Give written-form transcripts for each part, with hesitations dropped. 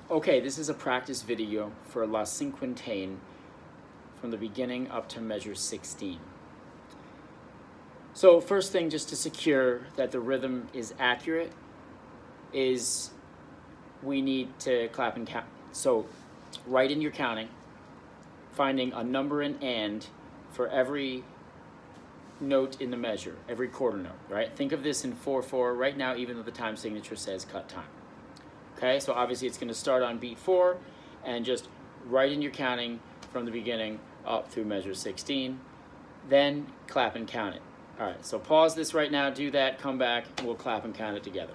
Okay, this is a practice video for la cinquantaine from the beginning up to measure 16. So first thing, just to secure that the rhythm is accurate, is we need to clap and count. So write in your counting, finding a number in and for every note in the measure, every quarter note, right? Think of this in 4/4 right now, even though the time signature says cut time. Okay, so obviously it's going to start on beat 4 and just write in your counting from the beginning up through measure 16, then clap and count it. All right, so pause this right now, do that, come back, and we'll clap and count it together.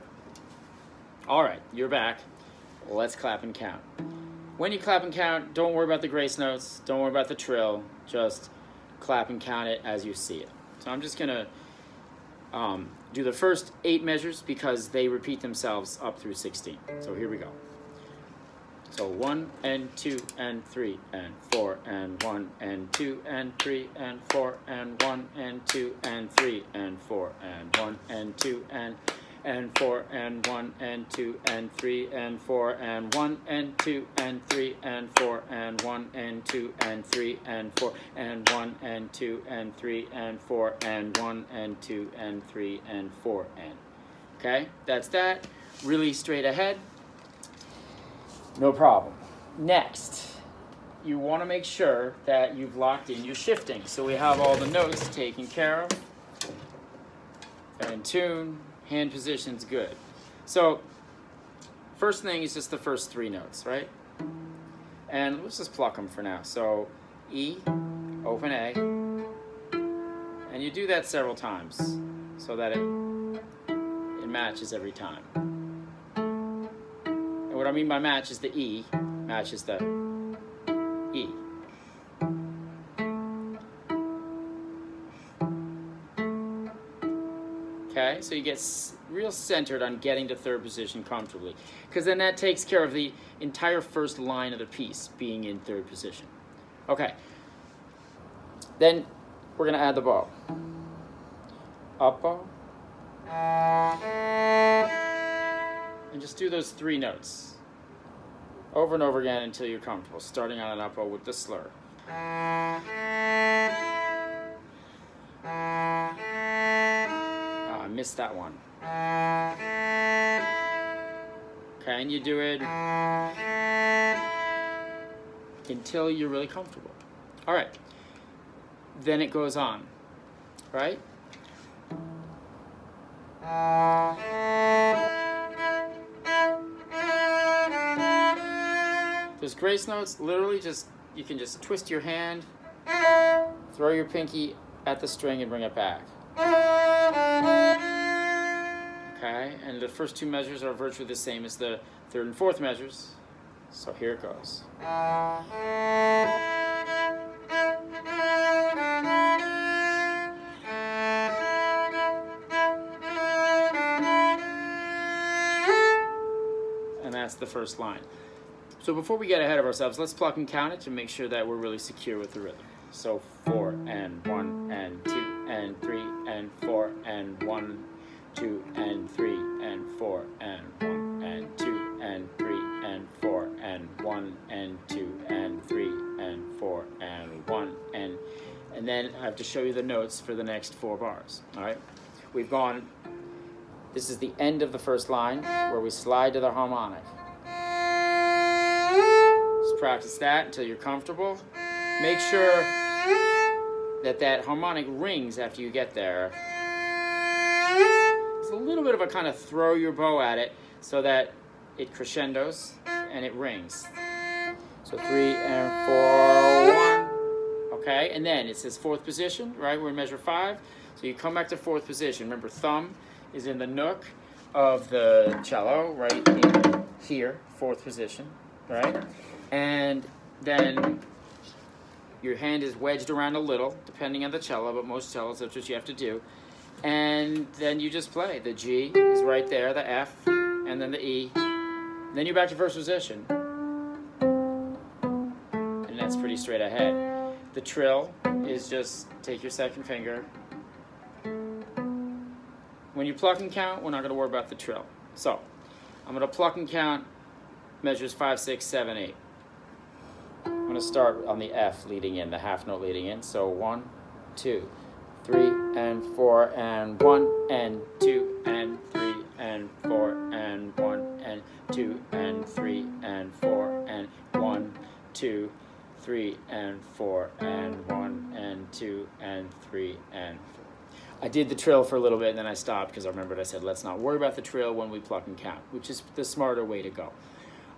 All right, you're back. Let's clap and count. When you clap and count, don't worry about the grace notes, don't worry about the trill, just clap and count it as you see it. So I'm just going to do the first 8 measures because they repeat themselves up through 16. So here we go. So 1 and 2 and 3 and 4 and 1 and 2 and 3 and 4 and 1 and 2 and 3 and 4 and 1 and 2 and 4 and 1 and 2 and 3 and 4 and 1 and 2 and 3 and 4 and 1 and 2 and 3 and 4 and 1 and 2 and 3 and 4 and 1 and 2 and 3 and 4 and. Okay, that's that. Really straight ahead. No problem. Next, you want to make sure that you've locked in your shifting. So we have all the notes taken care of. They're in tune. Hand position's good. So first thing is just the first 3 notes, right? And let's just pluck them for now. So E, open A, and you do that several times so that it matches every time. And what I mean by match is the E matches the E. Okay, so you get real centered on getting to 3rd position comfortably, because then that takes care of the entire first line of the piece being in 3rd position. Okay, then we're going to add the bow. Up bow. And just do those 3 notes over and over again until you're comfortable, starting on an up bow with the slur. Missed that one. Okay, and you do it until you're really comfortable. All right, then it goes on, right? Those grace notes, literally just, you can just twist your hand, throw your pinky at the string and bring it back. Okay, and the first 2 measures are virtually the same as the 3rd and 4th measures. So here it goes. And that's the first line. So before we get ahead of ourselves, let's pluck and count it to make sure that we're really secure with the rhythm. So 4 and 1 and 2 and 3 and 4 and 1, 2 and 3 and 4 and 1 and 2 and 3 and 4 and 1 and 2 and 3 and 4 and 1 and then I have to show you the notes for the next 4 bars. All right, we've gone. This is the end of the first line where we slide to the harmonic. Just practice that until you're comfortable. Make sure that that harmonic rings after you get there. It's a little bit of a kind of throw your bow at it so that it crescendos and it rings. So 3 and 4, 1. Okay, and then it says 4th position, right? We're in measure 5. So you come back to 4th position. Remember, thumb is in the nook of the cello, right in here, 4th position, right? And then your hand is wedged around a little, depending on the cello, but most cellos, that's what you have to do. And then you just play. The G is right there, the F, and then the E. Then you're back to 1st position. And that's pretty straight ahead. The trill is just take your 2nd finger. When you pluck and count, we're not going to worry about the trill. So I'm going to pluck and count measures 5, 6, 7, 8. I'm going to start on the F leading in, the half note leading in. So 1, 2, 3, and 4, and 1, and 2, and 3, and 4, and 1, and 2, and 3, and 4, and 1, 2, 3, and 4, and 1, and 2, and 3, and 4. I did the trill for a little bit and then I stopped because I remembered I said let's not worry about the trill when we pluck and count, which is the smarter way to go.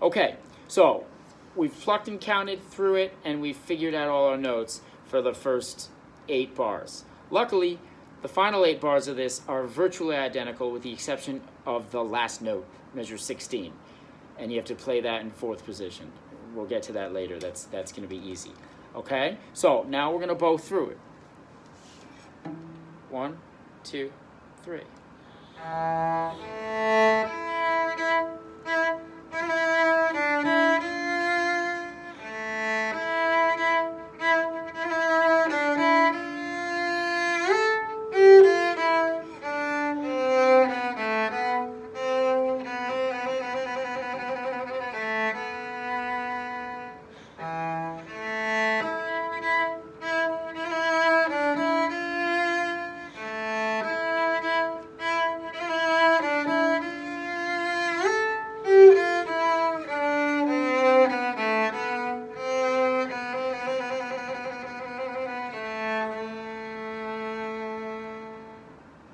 Okay, so we've plucked and counted through it and we've figured out all our notes for the first 8 bars. Luckily, the final 8 bars of this are virtually identical with the exception of the last note, measure 16. And you have to play that in 4th position. We'll get to that later. That's going to be easy. Okay? So now we're going to bow through it. 1, 2, 3.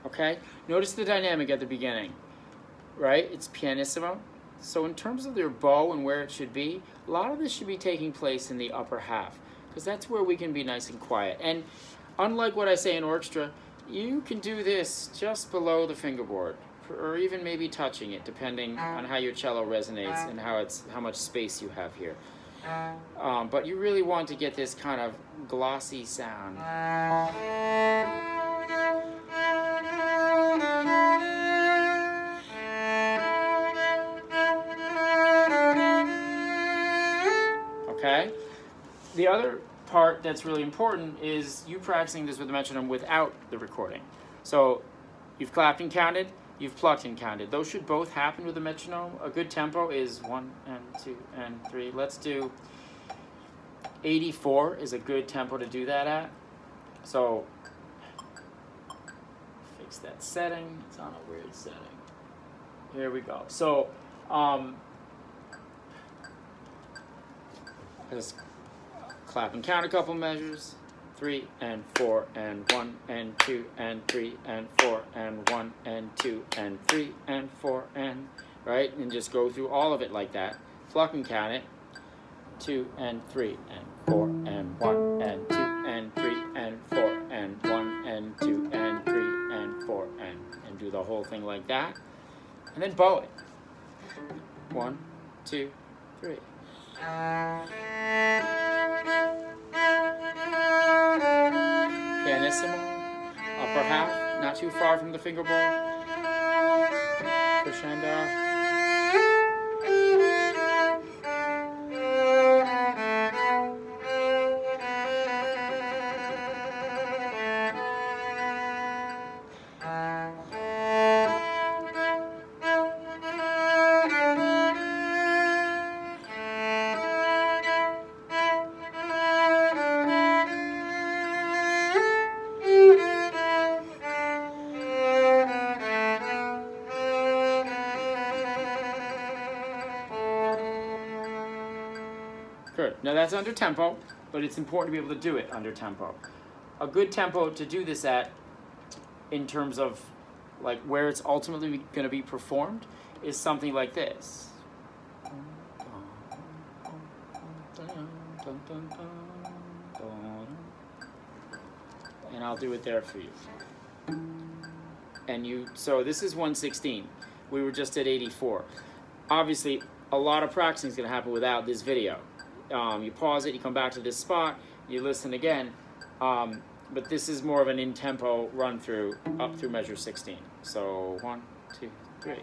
Okay, notice the dynamic at the beginning, right? It's pianissimo. So in terms of their bow and where it should be, a lot of this should be taking place in the upper half, because that's where we can be nice and quiet. And unlike what I say in orchestra, you can do this just below the fingerboard, or even maybe touching it, depending on how your cello resonates and how much space you have here. But you really want to get this kind of glossy sound. Okay? The other part that's really important is you practicing this with the metronome without the recording. So you've clapped and counted, you've plucked and counted. Those should both happen with the metronome. A good tempo is 1 and 2 and 3. Let's do 84 is a good tempo to do that at. So fix that setting. It's on a weird setting. Here we go. So just clap and count a couple measures. 3 and 4 and 1 and 2 and 3 and 4 and 1 and 2 and 3 and 4 and, right? And just go through all of it like that. Pluck and count it. 2 and 3 and 4 and 1 and 2 and 3 and 4 and 1 and 2 and 3 and 4 and do the whole thing like that. And then bow it. 1, 2, 3. Pianissimo, upper half, not too far from the fingerboard. Crescendo. Good. Now that's under tempo, but it's important to be able to do it under tempo. A good tempo to do this at, in terms of like where it's ultimately going to be performed, is something like this. And I'll do it there for you. And so this is 116. We were just at 84. Obviously, a lot of practicing is going to happen without this video. You pause it, you come back to this spot, you listen again, but this is more of an in-tempo run-through up through measure 16. So 1, 2, 3.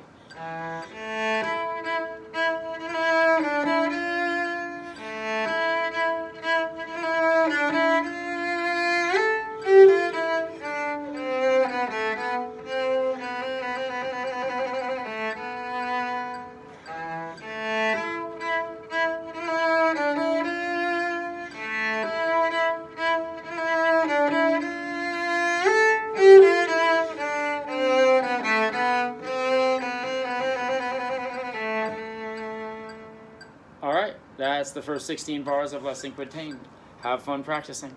That's the first 16 bars of La Cinquaintaine. Have fun practicing.